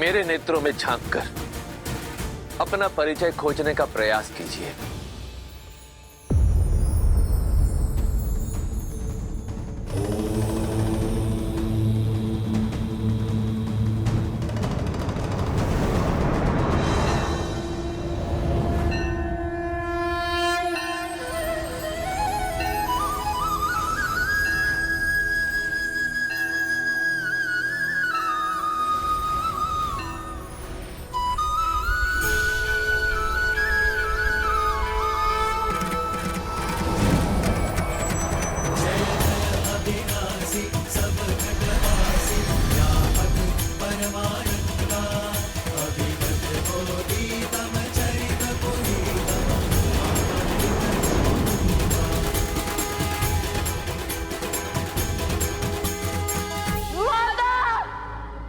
मेरे नेत्रों में झांक कर अपना परिचय खोजने का प्रयास कीजिए।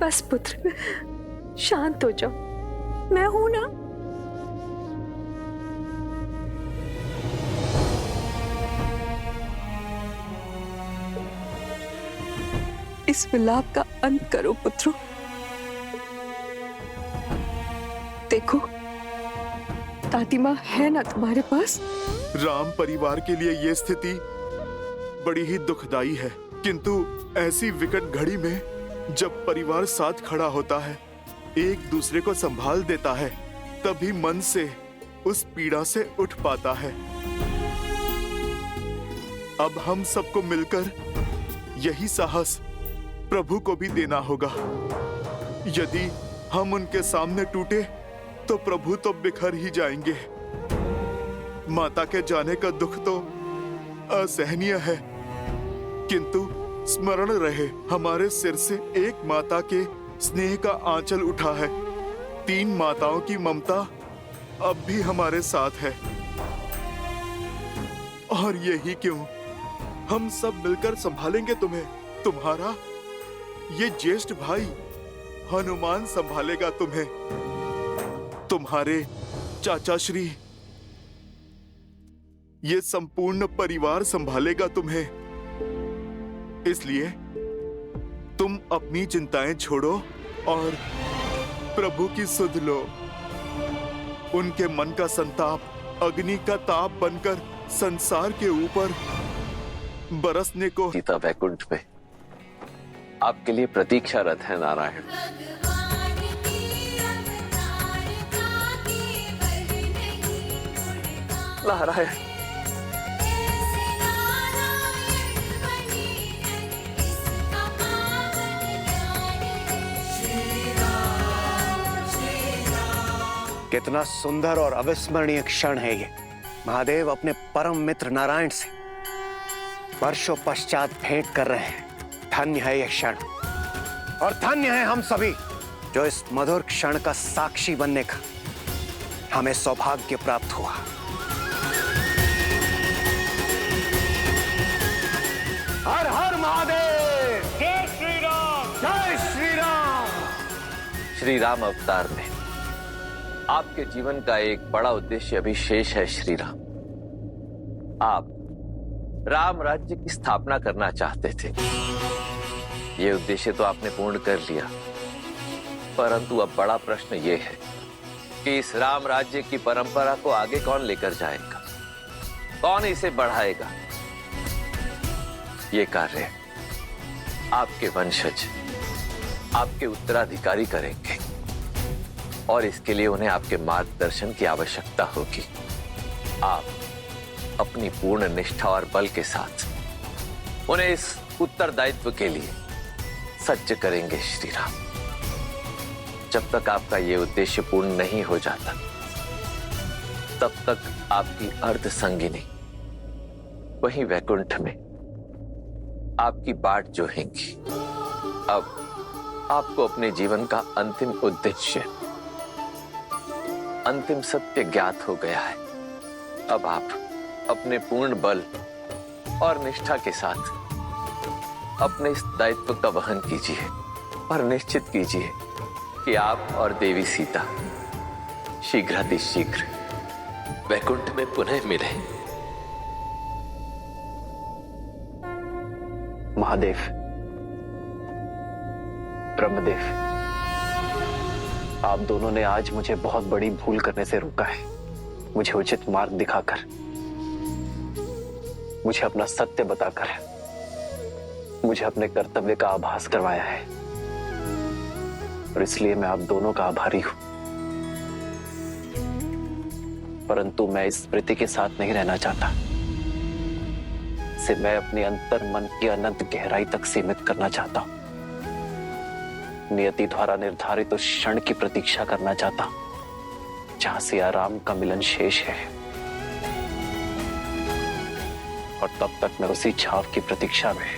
बस पुत्र, शांत हो जाओ, मैं हूं ना। इस विलाप का अंत करो पुत्रों। देखो, दादी माँ है ना तुम्हारे पास। राम परिवार के लिए ये स्थिति बड़ी ही दुखदाई है, किंतु ऐसी विकट घड़ी में जब परिवार साथ खड़ा होता है, एक दूसरे को संभाल देता है, तभी मन से उस पीड़ा से उठ पाता है। अब हम सबको मिलकर यही साहस प्रभु को भी देना होगा। यदि हम उनके सामने टूटे तो प्रभु तो बिखर ही जाएंगे। माता के जाने का दुख तो असहनीय है, किंतु स्मरण रहे, हमारे सिर से एक माता के स्नेह का आंचल उठा है। 3 माताओं की ममता अब भी हमारे साथ है। और यही क्यों, हम सब मिलकर संभालेंगे तुम्हें। तुम्हारा ये ज्येष्ठ भाई हनुमान संभालेगा तुम्हें। तुम्हारे चाचा श्री ये संपूर्ण परिवार संभालेगा तुम्हें। इसलिए तुम अपनी चिंताएं छोड़ो और प्रभु की सुध लो। उनके मन का संताप अग्नि का ताप बनकर संसार के ऊपर बरसने को। सीता वैकुंठ में आपके लिए प्रतीक्षारत है नारायण। नारायण, कितना सुंदर और अविस्मरणीय क्षण है ये। महादेव अपने परम मित्र नारायण से वर्षों पश्चात भेंट कर रहे हैं। धन्य है यह क्षण, और धन्य है हम सभी जो इस मधुर क्षण का साक्षी बनने का हमें सौभाग्य प्राप्त हुआ। हर हर महादेव, जय श्री राम, जय श्री राम। श्री राम अवतार में आपके जीवन का एक बड़ा उद्देश्य अभी शेष है। श्री राम, आप राम राज्य की स्थापना करना चाहते थे। ये उद्देश्य तो आपने पूर्ण कर लिया, परंतु अब बड़ा प्रश्न ये है कि इस राम राज्य की परंपरा को आगे कौन लेकर जाएगा, कौन इसे बढ़ाएगा। ये कार्य आपके वंशज, आपके उत्तराधिकारी करेंगे, और इसके लिए उन्हें आपके मार्गदर्शन की आवश्यकता होगी। आप अपनी पूर्ण निष्ठा और बल के साथ उन्हें इस उत्तरदायित्व के लिए सज्ज करेंगे। श्री राम, जब तक आपका यह उद्देश्य पूर्ण नहीं हो जाता, तब तक आपकी अर्ध संगिनी वहीं वैकुंठ में आपकी बाट जोहेंगी। अब आपको अपने जीवन का अंतिम उद्देश्य, अंतिम सत्य ज्ञात हो गया है। अब आप अपने पूर्ण बल और निष्ठा के साथ अपने इस दायित्व का वहन कीजिए और निश्चित कीजिए कि आप और देवी सीता शीघ्रातिशीघ्र वैकुंठ में पुनः मिले। महादेव, ब्रह्मदेव, आप दोनों ने आज मुझे बहुत बड़ी भूल करने से रोका है, मुझे उचित मार्ग दिखाकर, मुझे अपना सत्य बताकर, मुझे अपने कर्तव्य का आभास करवाया है, और इसलिए मैं आप दोनों का आभारी हूं। परंतु मैं इस स्मृति के साथ नहीं रहना चाहता, इसे मैं अपने अंतर मन की अनंत गहराई तक सीमित करना चाहता हूं। नियति द्वारा निर्धारित उस क्षण की प्रतीक्षा करना चाहता हूं जहां सिया राम का मिलन शेष है, और तब तक मैं उसी छाव की प्रतीक्षा में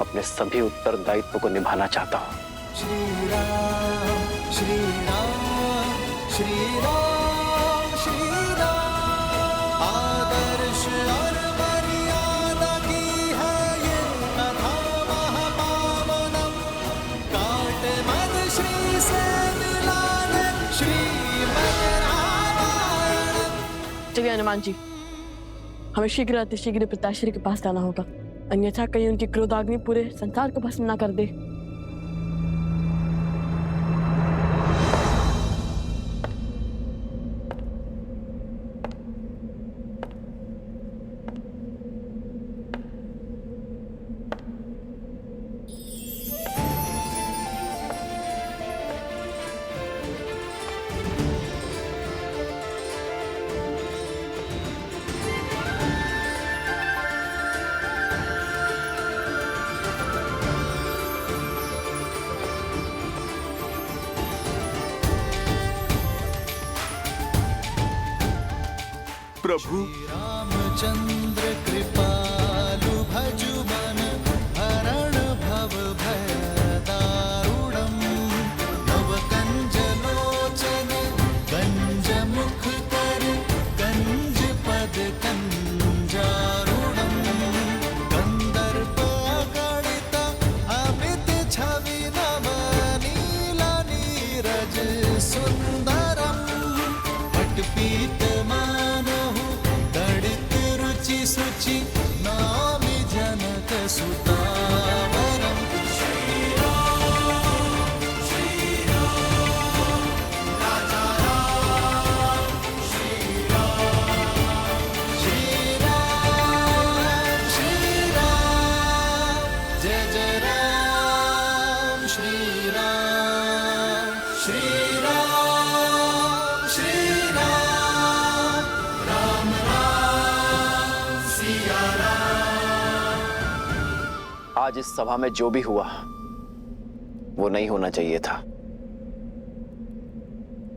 अपने सभी उत्तरदायित्व को निभाना चाहता हूं। श्री राम श्री राम श्री राम श्री राम, आदर्श और मर्यादा की है ये कथा महापावनम, काट मद श्री से मिलाने श्रीमद् रामायणम। चलिए हनुमान जी, हमें शीघ्र अतिशीघ्र पिताश्री के पास जाना होगा, अन्यथा कहीं उनकी क्रोधाग्नि पूरे संसार को भस्म ना कर दे। प्रभु रामचंद्र कृपालु भजु मन हरण भव भय दारुणम, नव कंज लोचन कंज मुख कर कंज पद कंजारुणम, कंदर्प अगणित अमित छवि नव नील नीरज सुंदरम, पटपीत सुचि नामि जनक सुतावरम। श्री राम राजा राम, श्री राम जय जय राम, श्री राम श्री राम श्री राम, राम राम सिया राम। आज इस सभा में जो भी हुआ वो नहीं होना चाहिए था।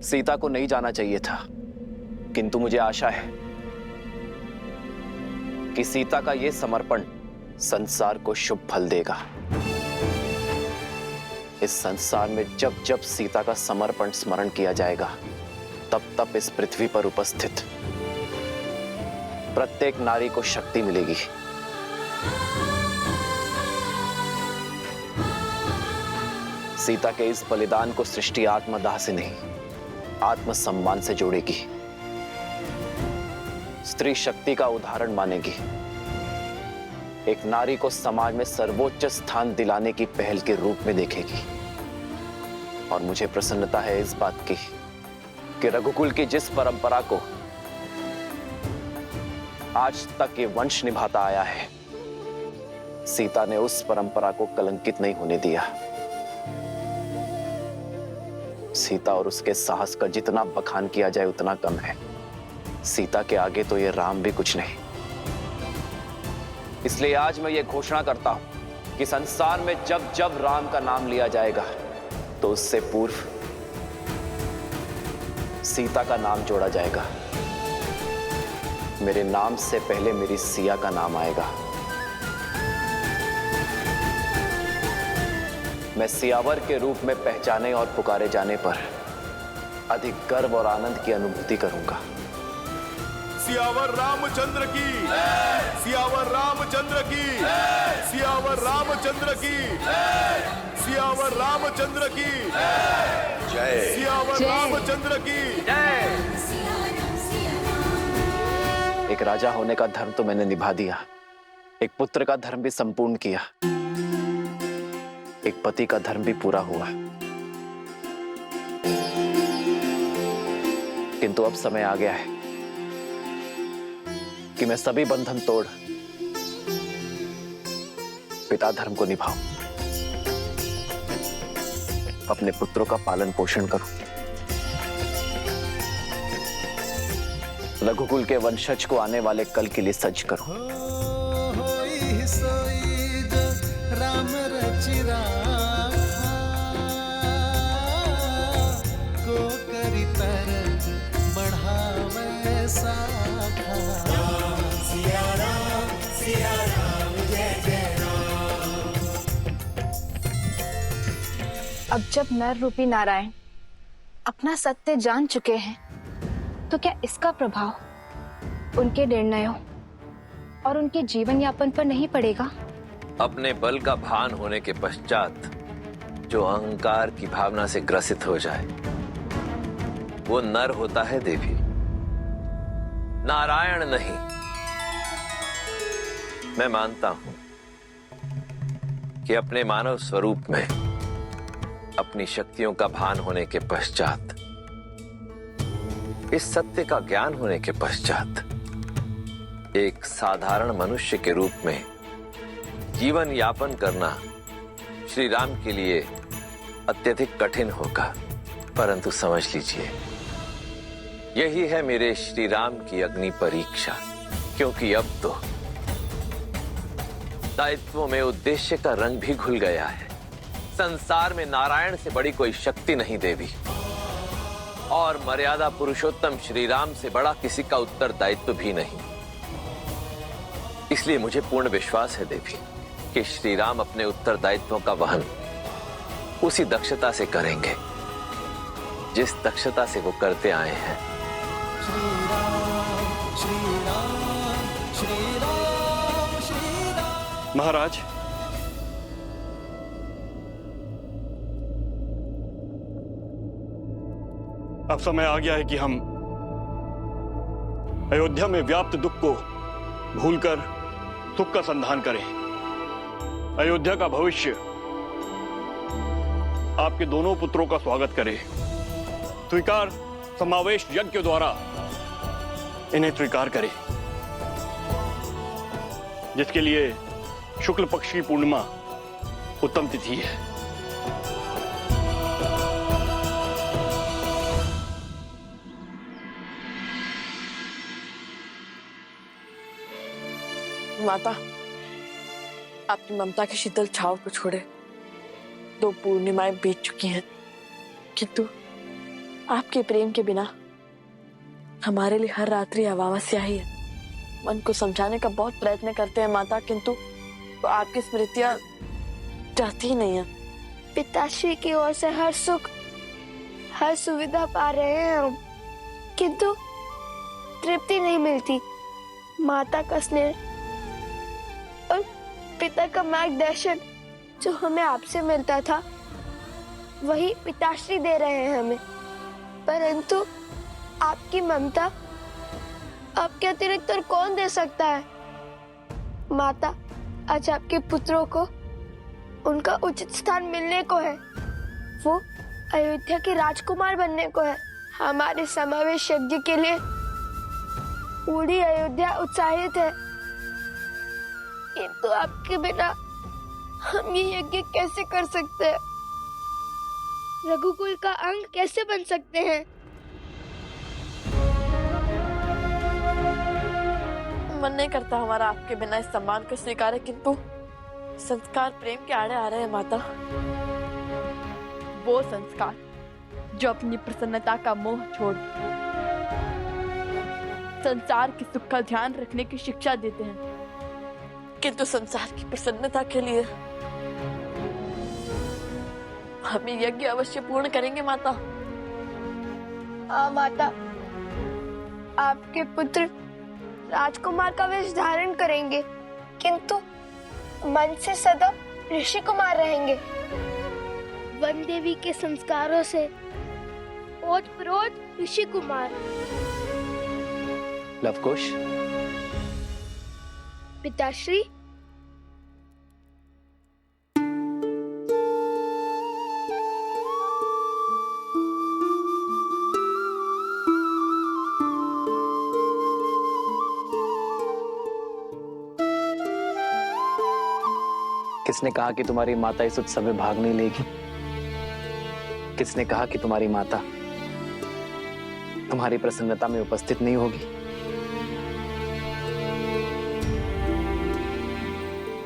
सीता को नहीं जाना चाहिए था, किंतु मुझे आशा है कि सीता का यह समर्पण संसार को शुभ फल देगा। इस संसार में जब जब सीता का समर्पण स्मरण किया जाएगा, तब तब इस पृथ्वी पर उपस्थित प्रत्येक नारी को शक्ति मिलेगी। सीता के इस बलिदान को सृष्टि आत्मदाह से नहीं, आत्मसम्मान से जोड़ेगी, स्त्री शक्ति का उदाहरण मानेगी, एक नारी को समाज में सर्वोच्च स्थान दिलाने की पहल के रूप में देखेगी। और मुझे प्रसन्नता है इस बात की कि रघुकुल की जिस परंपरा को आज तक ये वंश निभाता आया है, सीता ने उस परंपरा को कलंकित नहीं होने दिया। सीता और उसके साहस का जितना बखान किया जाए उतना कम है। सीता के आगे तो ये राम भी कुछ नहीं। इसलिए आज मैं ये घोषणा करता हूं कि संसार में जब जब राम का नाम लिया जाएगा तो उससे पूर्व सीता का नाम जोड़ा जाएगा। मेरे नाम से पहले मेरी सिया का नाम आएगा। मैं सियावर के रूप में पहचाने और पुकारे जाने पर अधिक गर्व और आनंद की अनुभूति करूंगा। सियावर रामचंद्र की, सियावर रामचंद्र की, सियावर रामचंद्र की, सियावर रामचंद्र की जय, सियावर रामचंद्र की जय। एक राजा होने का धर्म तो मैंने निभा दिया, एक पुत्र का धर्म भी संपूर्ण किया, एक पति का धर्म भी पूरा हुआ। किंतु अब समय आ गया है कि मैं सभी बंधन तोड़ पिता धर्म को निभाऊं, अपने पुत्रों का पालन पोषण करूं, रघुकुल के वंशज को आने वाले कल के लिए सज्ज करूं। होई सोई जो राम रचि राखा, को करी पर बढ़ावे साखा। सिया राम जय जय राम। अब जब नर रूपी नारायण अपना सत्य जान चुके हैं, तो क्या इसका प्रभाव उनके निर्णयों और उनके जीवन यापन पर नहीं पड़ेगा? अपने बल का भान होने के पश्चात जो अहंकार की भावना से ग्रसित हो जाए वो नर होता है देवी, नारायण नहीं। मैं मानता हूं कि अपने मानव स्वरूप में अपनी शक्तियों का भान होने के पश्चात, इस सत्य का ज्ञान होने के पश्चात एक साधारण मनुष्य के रूप में जीवन यापन करना श्री राम के लिए अत्यधिक कठिन होगा। परंतु समझ लीजिए, यही है मेरे श्री राम की अग्नि परीक्षा, क्योंकि अब तो दायित्वों में उद्देश्य का रंग भी घुल गया है। संसार में नारायण से बड़ी कोई शक्ति नहीं देवी, और मर्यादा पुरुषोत्तम श्री राम से बड़ा किसी का उत्तरदायित्व भी नहीं। इसलिए मुझे पूर्ण विश्वास है देवी कि श्री राम अपने उत्तरदायित्वों का वहन उसी दक्षता से करेंगे जिस दक्षता से वो करते आए हैं। श्री राम श्री राम श्री राम श्री राम। महाराज, अब समय आ गया है कि हम अयोध्या में व्याप्त दुख को भूलकर सुख का संधान करें। अयोध्या का भविष्य आपके दोनों पुत्रों का स्वागत करे। स्वीकार समावेश यज्ञ के द्वारा इन्हें स्वीकार करे, जिसके लिए शुक्ल पक्ष की पूर्णिमा उत्तम तिथि है। माता, आपकी ममता की शीतल छाव को छोड़े 2 पूर्णिमाएं बीत चुकी हैं, किंतु आपके प्रेम के बिना हमारे लिए हर रात्रि अमावस्या ही है। मन को समझाने का बहुत प्रयत्न करते हैं माता, किंतु तो आपकी स्मृतियां जाती ही नहीं है। पिताश्री की ओर से हर सुख, हर सुविधा पा रहे हैं हम, किंतु तृप्ति नहीं मिलती। माता का स्नेह और पिता का मार्गदर्शन जो हमें आपसे मिलता था, वही पिताश्री दे रहे हैं हमें। परंतु आपकी ममता आपके अतिरिक्त और कौन दे सकता है? माता, आज आपके पुत्रों को उनका उचित स्थान मिलने को है। वो अयोध्या के राजकुमार बनने को है। हमारे समावेश यज्ञ के लिए पूरी अयोध्या उत्साहित है, किंतु आपके बिना हम ये यज्ञ कैसे कर सकते हैं? रघुकुल का अंग कैसे बन सकते हैं? मन नहीं करता हमारा आपके बिना इस सम्मान को स्वीकारे, किंतु संस्कार प्रेम के आड़े आ रहे हैं माता। वो संस्कार जो अपनी प्रसन्नता का मोह छोड़ संसार के सुख का ध्यान रखने की शिक्षा देते हैं, किंतु संसार की प्रसन्नता के लिए हम ये यज्ञ अवश्य पूर्ण करेंगे माता। हाँ माता, आपके पुत्र राजकुमार का वेश धारण करेंगे, किंतु मन से सदा ऋषि कुमार रहेंगे। वन देवी के संस्कारों से ओतप्रोत ऋषि कुमार। लवकुश, पिताश्री, किसने कहा कि तुम्हारी माता इस उत्सव में भाग नहीं लेगी? किसने कहा कि तुम्हारी माता तुम्हारी प्रसन्नता में उपस्थित नहीं होगी?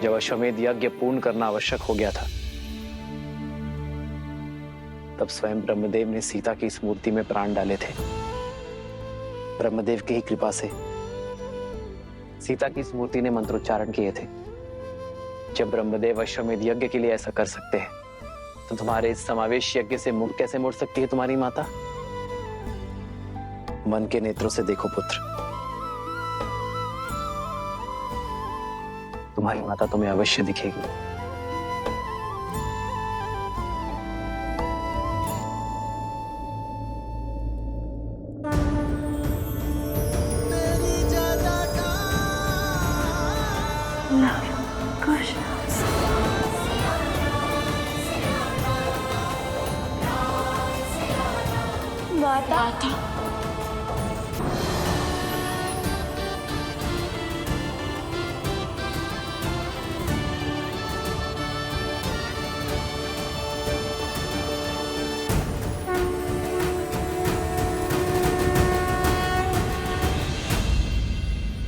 जब अश्वमेध यज्ञ पूर्ण करना आवश्यक हो गया था, तब स्वयं ब्रह्मदेव ने सीता की इस मूर्ति में प्राण डाले थे। ब्रह्मदेव की ही कृपा से सीता की इस मूर्ति ने मंत्रोच्चारण किए थे। जब ब्रह्मदेव अश्वमेध यज्ञ के लिए ऐसा कर सकते हैं, तो तुम्हारे इस समावेश यज्ञ से मुख कैसे मोड़ सकती है तुम्हारी माता? मन के नेत्रों से देखो पुत्र, तुम्हारी माता तुम्हें अवश्य दिखेगी। माता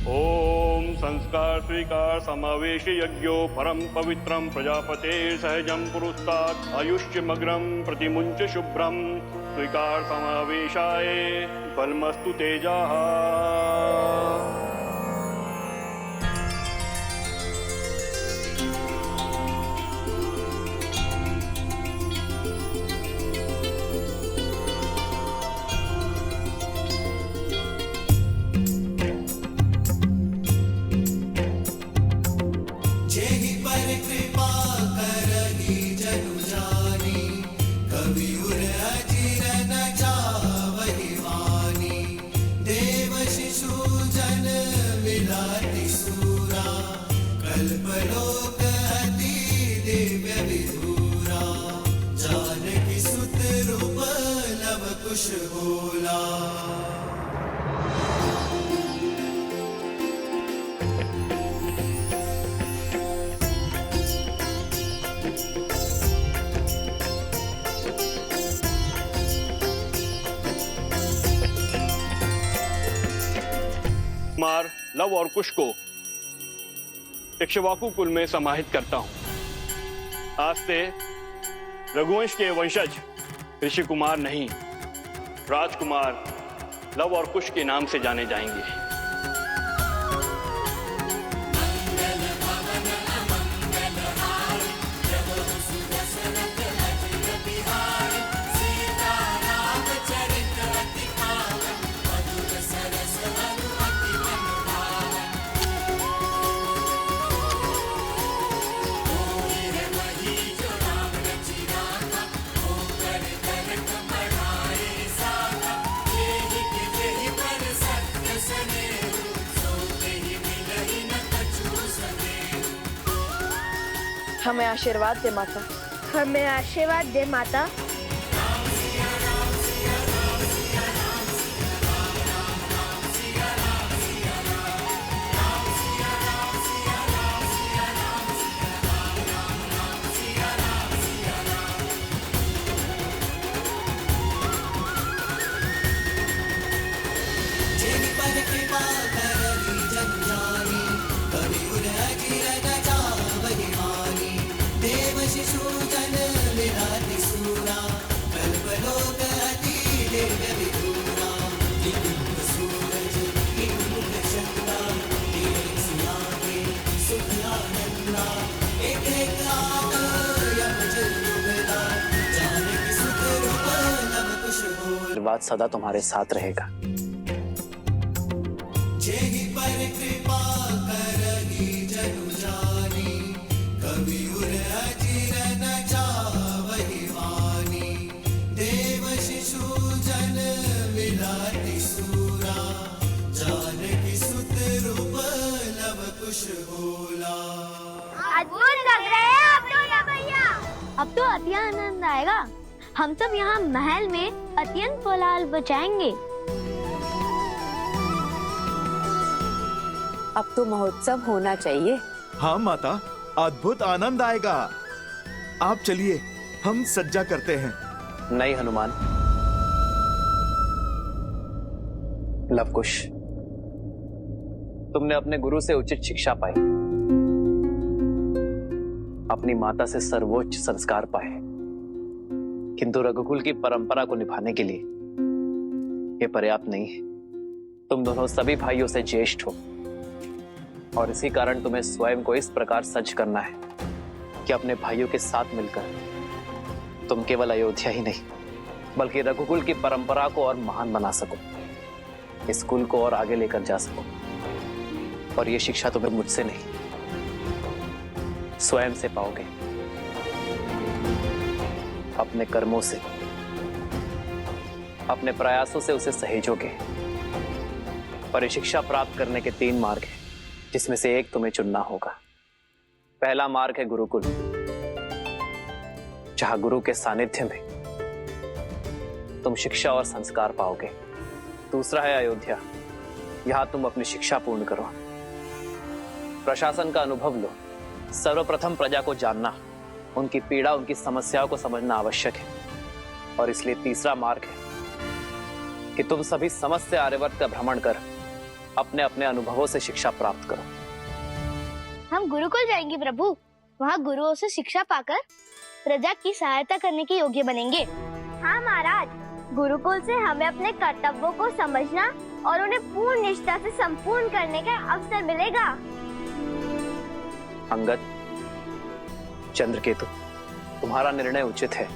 ओम संस्कार स्वीकार समावेश यज्ञो परम पवित्रम प्रजापते सहजम पुरुस्तात् आयुष्यमग्रम प्रतिमुंच शुभ्रम स्वीकार समावेशाय फलमस्तु तेजाः। जेहि पर कृपा करहि जनु जानी, कवि उर अजिर न जावहि वानी। देव शिशु जन मिलाति सूरा, कल्पलोक अति दिव्य विधूरा। जानकी सुत रूप लव कुश होला। कुमार लव और कुश को इक्ष्वाकु कुल में समाहित करता हूं। आज से रघुवंश के वंशज ऋषि कुमार नहीं, राजकुमार लव और कुश के नाम से जाने जाएंगे। हमें आशीर्वाद दे माता। हमें आशीर्वाद दे माता। जेहि पर कृपा करहि जनु जानी, कवि उर अजिर न जावहि वानी। देव शिशु जन मिलाति सूरा, कल्पलोक अति दिव्य विधूरा। एक मुख सूरज एक मुख चंद्रा, एक सिया के सुख आनंदा। एक एक आग यम जल युगला, जानकी सुत रूप लव कुश होला। आशीर्वाद सदा तुम्हारे साथ रहेगा। जेहि पर कृपा करहि जनु जानी, कवि उर अजिर न जावहि वानी। देव शिशु जन मिलाति सूरा, जानकी सुत रूप लव कुश होला। अद्भुत लग रहे हैं आप दोनों भैया। अब तो अति आनंद आएगा। हम सब यहाँ महल में अत्यंत कोलाहल बचाएंगे। अब तो महोत्सव होना चाहिए। हाँ माता, अद्भुत आनंद आएगा। आप चलिए, हम सज्जा करते हैं। नहीं हनुमान, लवकुश, तुमने अपने गुरु से उचित शिक्षा पाई, अपनी माता से सर्वोच्च संस्कार पाए, किंतु रघुकुल की परंपरा को निभाने के लिए यह पर्याप्त नहीं है। तुम दोनों सभी भाइयों से ज्येष्ठ हो और इसी कारण तुम्हें स्वयं को इस प्रकार सज्ज करना है कि अपने भाइयों के साथ मिलकर तुम केवल अयोध्या ही नहीं बल्कि रघुकुल की परंपरा को और महान बना सको, इस कुल को और आगे लेकर जा सको। और यह शिक्षा तुम्हें मुझसे नहीं, स्वयं से पाओगे, अपने कर्मों से, अपने प्रयासों से उसे सहेजोगे। और ये शिक्षा प्राप्त करने के 3 मार्ग हैं, जिसमें से एक तुम्हें चुनना होगा। पहला मार्ग है गुरुकुल, जहां गुरु के सानिध्य में तुम शिक्षा और संस्कार पाओगे। दूसरा है अयोध्या, यहां तुम अपनी शिक्षा पूर्ण करो, प्रशासन का अनुभव लो। सर्वप्रथम प्रजा को जानना, उनकी पीड़ा, उनकी समस्याओं को समझना आवश्यक है। और इसलिए तीसरा मार्ग है कि तुम सभी समस्त आर्यवर्त का भ्रमण कर अपने अपने अनुभवों से शिक्षा प्राप्त करो। हम गुरुकुल जाएंगे प्रभु, वहाँ गुरुओं से शिक्षा पाकर प्रजा की सहायता करने के योग्य बनेंगे। हाँ महाराज, गुरुकुल से हमें अपने कर्तव्यों को समझना और उन्हें पूर्ण निष्ठा से संपूर्ण करने का अवसर मिलेगा। अंगद, चंद्रकेतु, तुम्हारा निर्णय उचित है।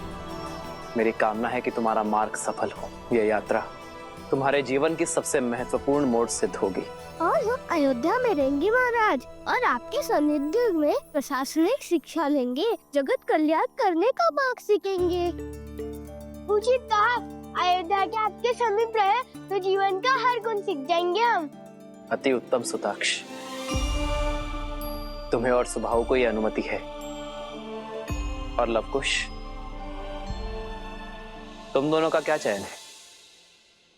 मेरी कामना है कि तुम्हारा मार्ग सफल हो। यह यात्रा तुम्हारे जीवन की सबसे महत्वपूर्ण मोड़ सिद्ध होगी। और हम अयोध्या में रहेंगे महाराज, और आपके सानिध्य में प्रशासनिक शिक्षा लेंगे, जगत कल्याण करने का मार्ग सीखेंगे। उचित कहा, अयोध्या के आपके समीप रहे तो जीवन का हर गुण सीख जाएंगे हम। अति उत्तम सुताक्ष, तुम्हें और सुभाव को यह अनुमति है। और लवकुश, तुम दोनों का क्या चयन है?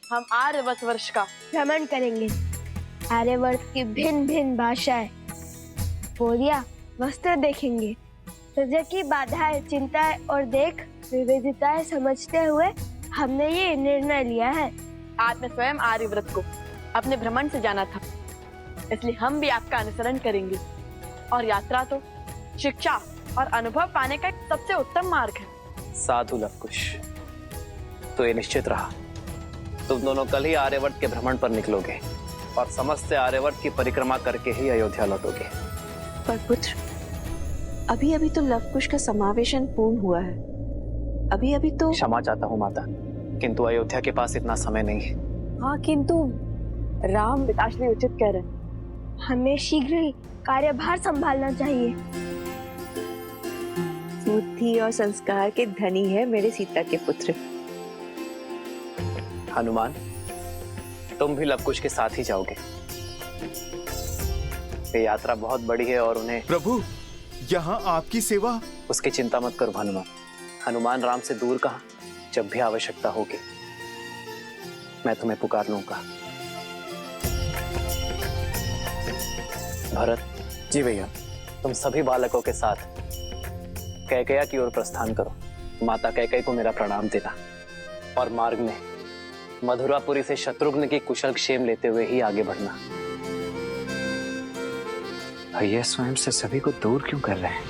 हम आर्यवर्त वर्ष का भ्रमण करेंगे। आर्यवर्त की भिन्न भिन्न भाषाएं, बोलियां, वस्त्र देखेंगे। प्रजा की बाधाएं, चिंताएं और देख विविधताएं समझते हुए हमने ये निर्णय लिया है। आपने स्वयं आर्यव्रत को अपने भ्रमण से जाना था, इसलिए हम भी आपका अनुसरण करेंगे। और यात्रा तो शिक्षा और अनुभव पाने का एक सबसे उत्तम मार्ग है। साधु लवकुश, तो ये निश्चित रहा, तुम दोनों कल ही आर्यवर्त के भ्रमण पर निकलोगे और समस्त आर्यवर्त की परिक्रमा करके ही अयोध्या लौटोगे। पर पुत्र, अभी अभी तो लवकुश का समावेशन पूर्ण हुआ है। अभी अभी तो। क्षमा चाहता हूँ माता, किंतु अयोध्या के पास इतना समय नहीं है। हाँ, किंतु राम। पिताश्री उचित कह रहे हैं। हमें शीघ्र ही कार्यभार संभालना चाहिए। बुद्धि और संस्कार के धनी है मेरे सीता के पुत्र। हनुमान, तुम भी लवकुश के साथ ही जाओगे। ये यात्रा बहुत बड़ी है और उन्हें। प्रभु, यहाँ आपकी सेवा। उसकी चिंता मत करो हनुमान। हनुमान राम से दूर कहाँ, जब भी आवश्यकता होगी मैं तुम्हें पुकार लूंगा। भरत जी भैया। तुम सभी बालकों के साथ कैकेयी की ओर प्रस्थान करो। माता कैकेयी को मेरा प्रणाम देना और मार्ग में मधुरापुरी से शत्रुघ्न की कुशल क्षेम लेते हुए ही आगे बढ़ना। भैया स्वयं से सभी को दूर क्यों कर रहे हैं?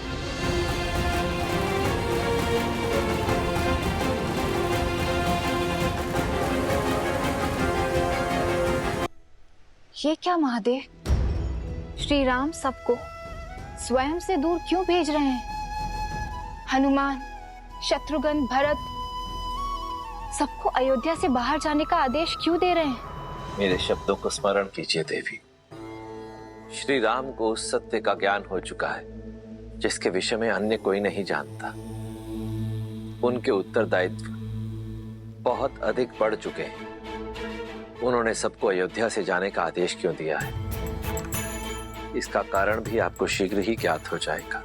ये क्या महादेव, श्री राम सबको स्वयं से दूर क्यों भेज रहे हैं? हनुमान, शत्रुघ्न, भरत सबको अयोध्या से बाहर जाने का आदेश क्यों दे रहे हैं? मेरे शब्दों को स्मरण कीजिए देवी। श्री राम को उस सत्य का ज्ञान हो चुका है जिसके विषय में अन्य कोई नहीं जानता। उनके उत्तरदायित्व बहुत अधिक बढ़ चुके हैं। उन्होंने सबको अयोध्या से जाने का आदेश क्यों दिया है, इसका कारण भी आपको शीघ्र ही ज्ञात हो जाएगा।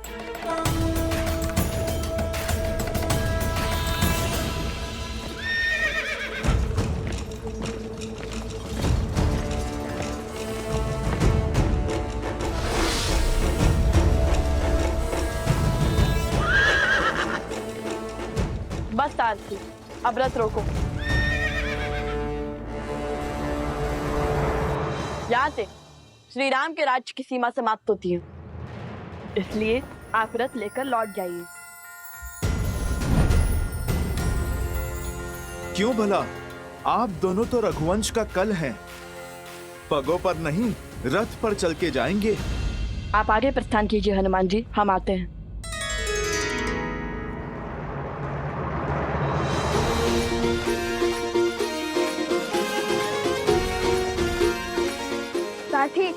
बस सारथी, अब रथ रोको। यहाँ से श्री राम के राज्य की सीमा समाप्त होती है, इसलिए आप रथ लेकर लौट जाइए। क्यों भला? आप दोनों तो रघुवंश का कल हैं। पगों पर नहीं, रथ पर चल के जाएंगे। आप आगे प्रस्थान कीजिए हनुमान जी, हम आते हैं। साथी,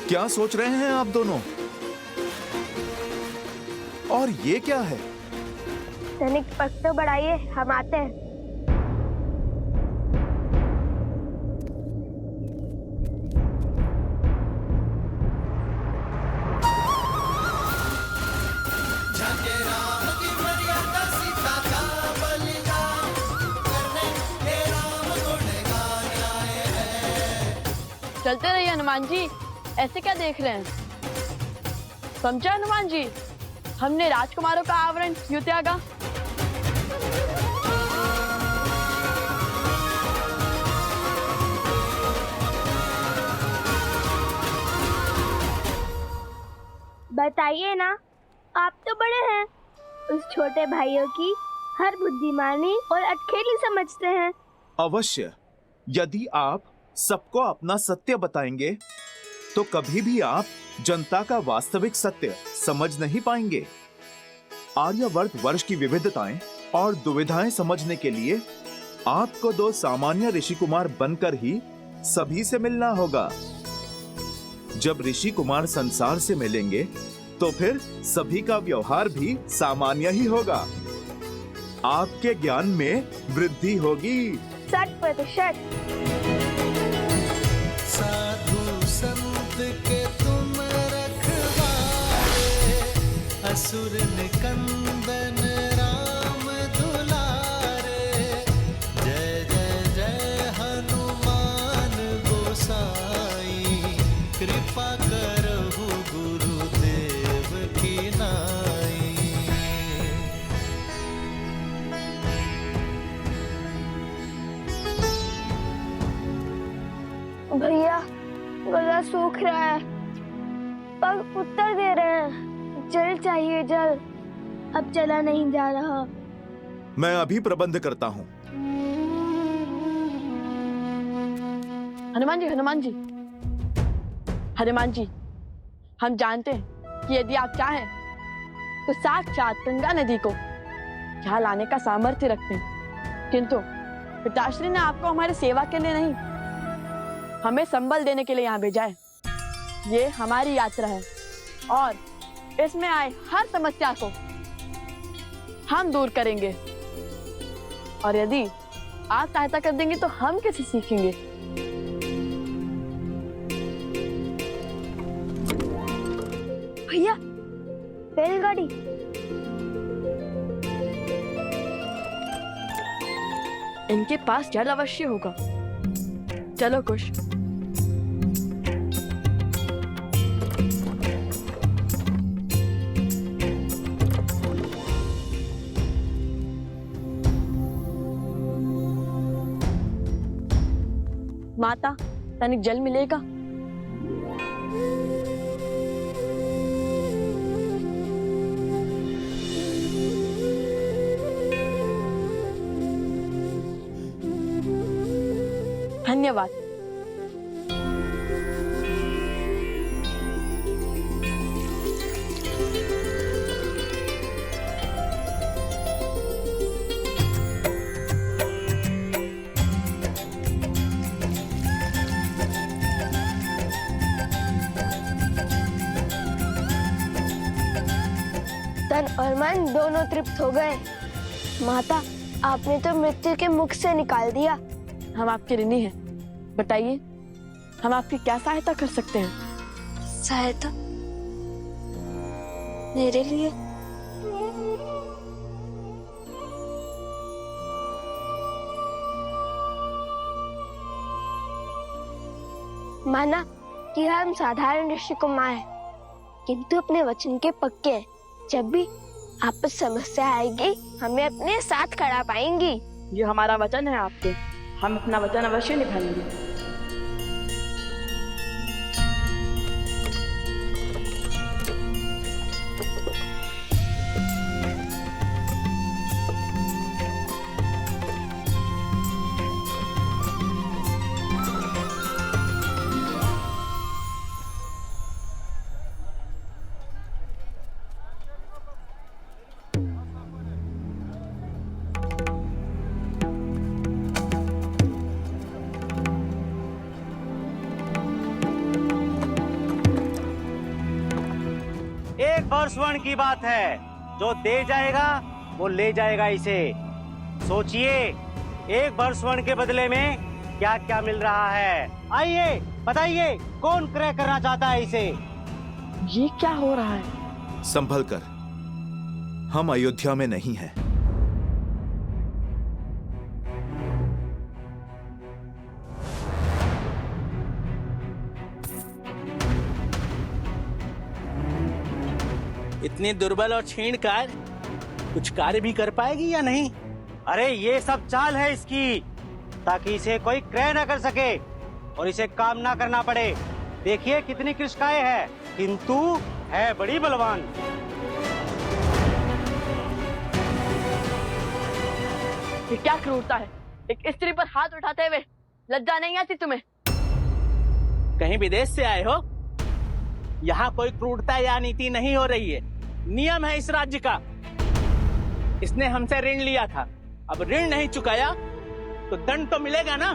क्या सोच रहे हैं आप दोनों? और ये क्या है? तनिक पग तो बढ़ाइए, हम आते हैं। चलते रहिए हनुमान जी, ऐसे क्या देख रहे हैं? समझा हनुमान जी, हमने राजकुमारों का आवरण क्यों त्यागा? बताइए ना, आप तो बड़े हैं, उस छोटे भाइयों की हर बुद्धिमानी और अटखेली समझते हैं। अवश्य, यदि आप सबको अपना सत्य बताएंगे तो कभी भी आप जनता का वास्तविक सत्य समझ नहीं पाएंगे। आर्यवर्त वर्ष की विविधताएं और दुविधाएं समझने के लिए आपको दो सामान्य ऋषि कुमार बनकर ही सभी से मिलना होगा। जब ऋषि कुमार संसार से मिलेंगे तो फिर सभी का व्यवहार भी सामान्य ही होगा। आपके ज्ञान में वृद्धि होगी। 100%। साधु संत के तुम रखवारे, असुर निकंदन राम दुलारे। जय जय जय हनुमान गोसाई, कृपा करहु गुरुदेव की नाई। भैया, गला सूख रहा है, पग उत्तर दे रहे हैं, जल चाहिए जल, अब चला नहीं जा रहा। मैं अभी प्रबंध करता हूँ। हनुमान जी, हनुमान जी, हनुमान जी, हम जानते हैं कि यदि आप चाहें तो साक्षात गंगा नदी को यहाँ लाने का सामर्थ्य रखते हैं, किंतु पिताश्री ने आपको हमारी सेवा के लिए नहीं, हमें संबल देने के लिए यहाँ भेजा है। ये हमारी यात्रा है और इसमें आए हर समस्या को हम दूर करेंगे, और यदि आप सहायता कर देंगे तो हम कैसे सीखेंगे? भैया, बैलगाड़ी। इनके पास जल अवश्य होगा। चलो कुश। माता, तनिक जल मिलेगा? धन्यवाद। तन और मन दोनों तृप्त हो गए। माता, आपने तो मृत्यु के मुख से निकाल दिया। हम आपके ऋणी हैं, बताइए हम आपकी क्या सहायता कर सकते हैं? सहायता मेरे लिए? माना कि हम साधारण ऋषि कुमार हैं, किंतु अपने वचन के पक्के हैं। जब भी आप पर समस्या आएगी, हमें अपने साथ खड़ा पाएंगी। ये हमारा वचन है आपके, हम अपना वचन अवश्य निभाएंगे। एक और स्वर्ण की बात है, जो दे जाएगा वो ले जाएगा इसे। सोचिए, एक भर स्वर्ण के बदले में क्या क्या मिल रहा है। आइए बताइए, कौन क्रय करना चाहता है इसे? ये क्या हो रहा है? संभल कर, हम अयोध्या में नहीं हैं। इतनी दुर्बल और छीणकार कुछ कार्य भी कर पाएगी या नहीं? अरे ये सब चाल है इसकी, ताकि इसे कोई क्रय न कर सके और इसे काम ना करना पड़े। देखिए कितनी कृष्काएं है, किंतु है बड़ी बलवान। ये क्या क्रूरता है? एक स्त्री पर हाथ उठाते हुए लज्जा नहीं आती तुम्हें? कहीं विदेश से आए हो? यहाँ कोई क्रूरता या नीति नहीं हो रही है। नियम है इस राज्य का। इसने हमसे ऋण लिया था, अब ऋण नहीं चुकाया तो दंड तो मिलेगा ना।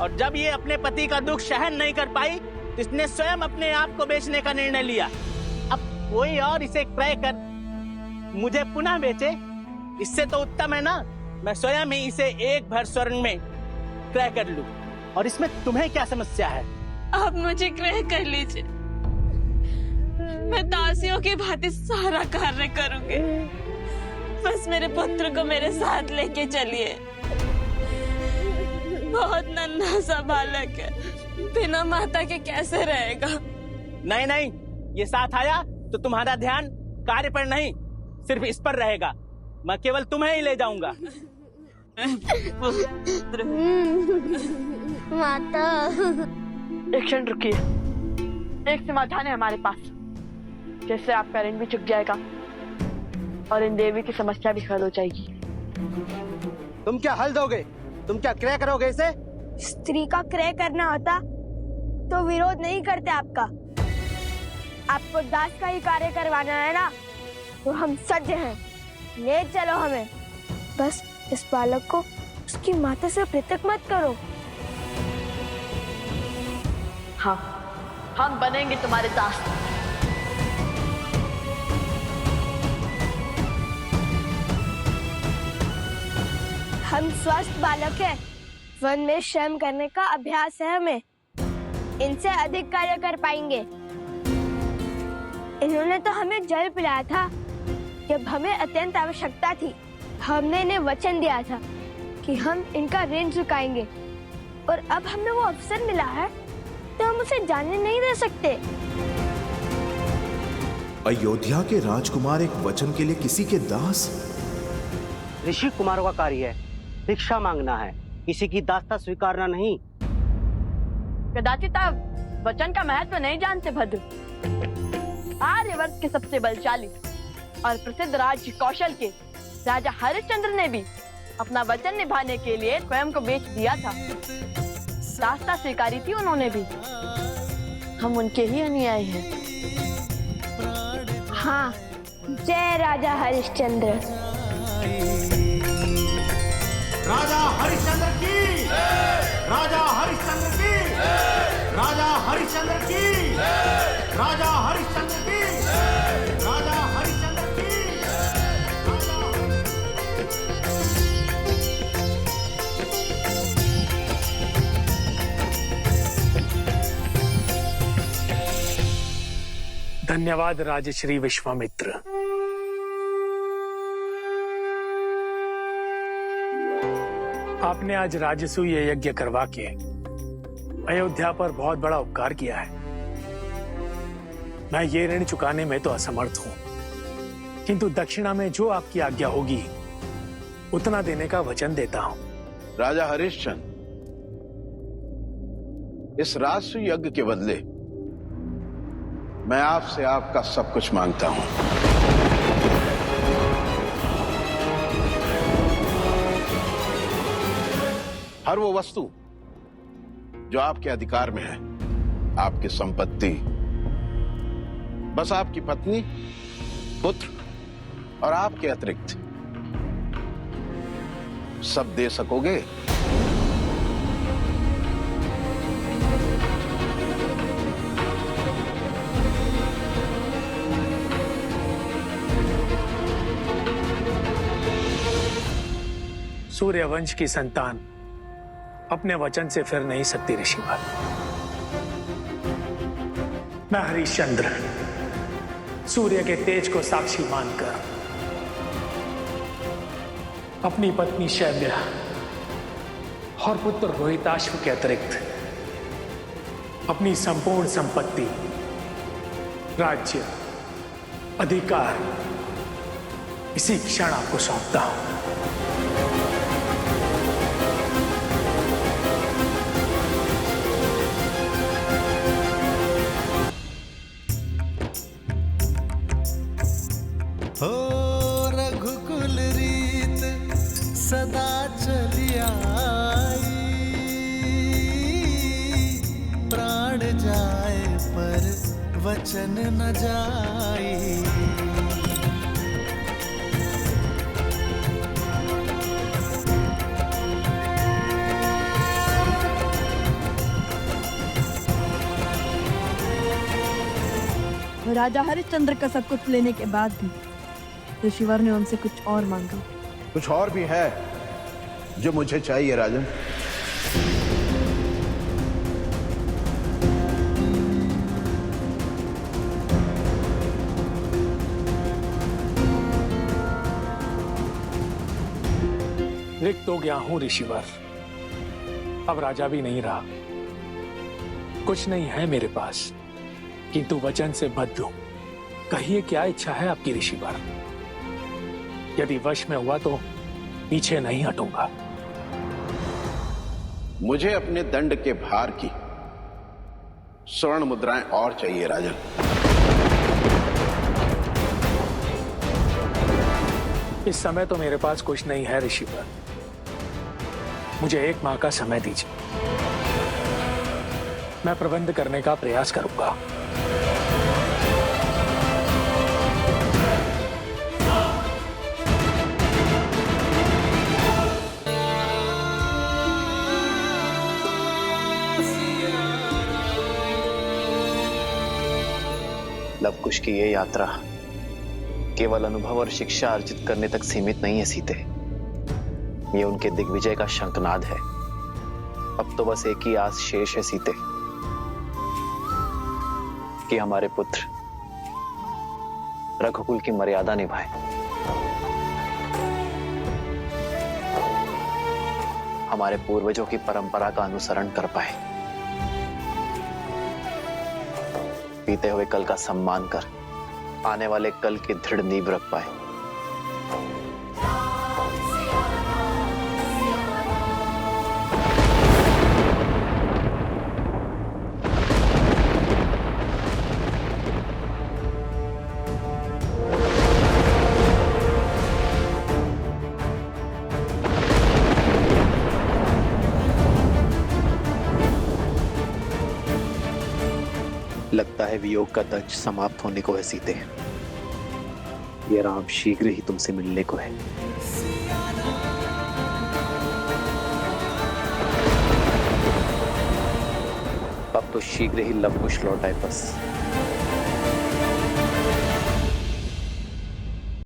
और जब ये अपने पति का दुख सहन नहीं कर पाई, तो इसने स्वयं अपने आप को बेचने का निर्णय लिया। अब कोई और इसे क्रय कर मुझे पुनः बेचे, इससे तो उत्तम है ना मैं स्वयं ही इसे एक भर स्वर्ण में क्रय कर लूं। और इसमें तुम्हें क्या समस्या है? आप मुझे क्रय कर लीजिए, मैं दासियों की भांति सारा कार्य करूंगी। बस मेरे पुत्र को मेरे साथ लेके चलिए। बहुत नन्हा सा बालक है, बिना माता के कैसे रहेगा? नहीं नहीं, ये साथ आया तो तुम्हारा ध्यान कार्य पर नहीं, सिर्फ इस पर रहेगा। मैं केवल तुम्हें ही ले जाऊंगा। माता, एक क्षण रुकिए, एक समाधान है हमारे पास, जिससे आपका ऋण भी चुक जाएगा और इन देवी की समस्या भी हल हो जाएगी। तुम क्या हल दोगे? तुम क्या क्रय करोगे इसे? स्त्री का क्रय करना होता तो विरोध नहीं करते आपका। आपको दास का ही कार्य करवाना है ना, तो हम सज्ज हैं, ले चलो हमें। बस इस बालक को उसकी माता से पृथक मत करो। हाँ, हम बनेंगे तुम्हारे दास। हम स्वस्थ बालक हैं, वन में श्रम करने का अभ्यास है हमें, इनसे अधिक कार्य कर पाएंगे। इन्होंने तो हमें जल पिलाया था जब हमें अत्यंत आवश्यकता थी। हमने इन्हें वचन दिया था कि हम इनका ऋण चुकाएंगे, और अब हमें वो अवसर मिला है तो हम उसे जाने नहीं दे सकते। अयोध्या के राजकुमार एक वचन के लिए किसी के दास? ऋषि कुमारों का कार्य है भिक्षा मांगना है, किसी की दासता स्वीकारना नहीं। कदाचित आप वचन का महत्व नहीं जानते भद्र। आर्यवर्त के सबसे बलशाली और प्रसिद्ध राज्य कौशल के राजा हरिश्चंद्र ने भी अपना वचन निभाने के लिए स्वयं को बेच दिया था। दासता स्वीकारी थी उन्होंने भी। हम उनके ही अनुयायी हैं। हाँ, जय राजा हरिश्चंद्र। राजा हरिश्चंद्र की, राजा हरिश्चंद्र की, राजा हरिश्चंद्र की, राजा हरिश्चंद्र की, राजा हरिश्चंद्र की। धन्यवाद राजश्री विश्वामित्र। आपने आज राजसूय यज्ञ करवा के अयोध्या पर बहुत बड़ा उपकार किया है। मैं ये ऋण चुकाने में तो असमर्थ हूं, किंतु दक्षिणा में जो आपकी आज्ञा होगी उतना देने का वचन देता हूं। राजा हरिश्चंद्र, इस राजस्व यज्ञ के बदले मैं आपसे आपका सब कुछ मांगता हूं। हर वो वस्तु जो आपके अधिकार में है, आपकी संपत्ति, बस आपकी पत्नी, पुत्र और आपके अतिरिक्त सब दे सकोगे? सूर्यवंश की संतान अपने वचन से फिर नहीं सकती ऋषिवर। मैं हरिश्चंद्र सूर्य के तेज को साक्षी मानकर अपनी पत्नी शैब्या और पुत्र रोहिताश्व के अतिरिक्त अपनी संपूर्ण संपत्ति, राज्य, अधिकार इसी क्षण आपको सौंपता हूं। रघुकुल रीत सदा चली आई, प्राण जाए पर वचन न जाई। राजा हरिश्चंद्र का सब कुछ लेने के बाद भी ऋषिवर ने उनसे कुछ और मांगा। कुछ और भी है जो मुझे चाहिए राजन। रिक्त हो गया हूं ऋषिवर, अब राजा भी नहीं रहा। कुछ नहीं है मेरे पास, किंतु वचन से बद्ध हूं। कहिए क्या इच्छा है आपकी ऋषिवर? यदि वश में हुआ तो पीछे नहीं हटूंगा। मुझे अपने दंड के भार की स्वर्ण मुद्राएं और चाहिए राजन। इस समय तो मेरे पास कुछ नहीं है ऋषिवर, मुझे 1 माह का समय दीजिए, मैं प्रबंध करने का प्रयास करूंगा। लवकुश की ये यात्रा केवल अनुभव और शिक्षा अर्जित करने तक सीमित नहीं है सीते, ये उनके दिग्विजय का शंखनाद है। अब तो बस एक ही आस शेष है सीते, कि हमारे पुत्र रघुकुल की मर्यादा निभाए, हमारे पूर्वजों की परंपरा का अनुसरण कर पाए, बीते हुए कल का सम्मान कर आने वाले कल की दृढ़ नींव रख पाए। लगता है वियोग का दंश समाप्त होने को है सीते, ये राम शीघ्र ही तुमसे मिलने को है। अब तो शीघ्र ही लवकुश लौट आए बस।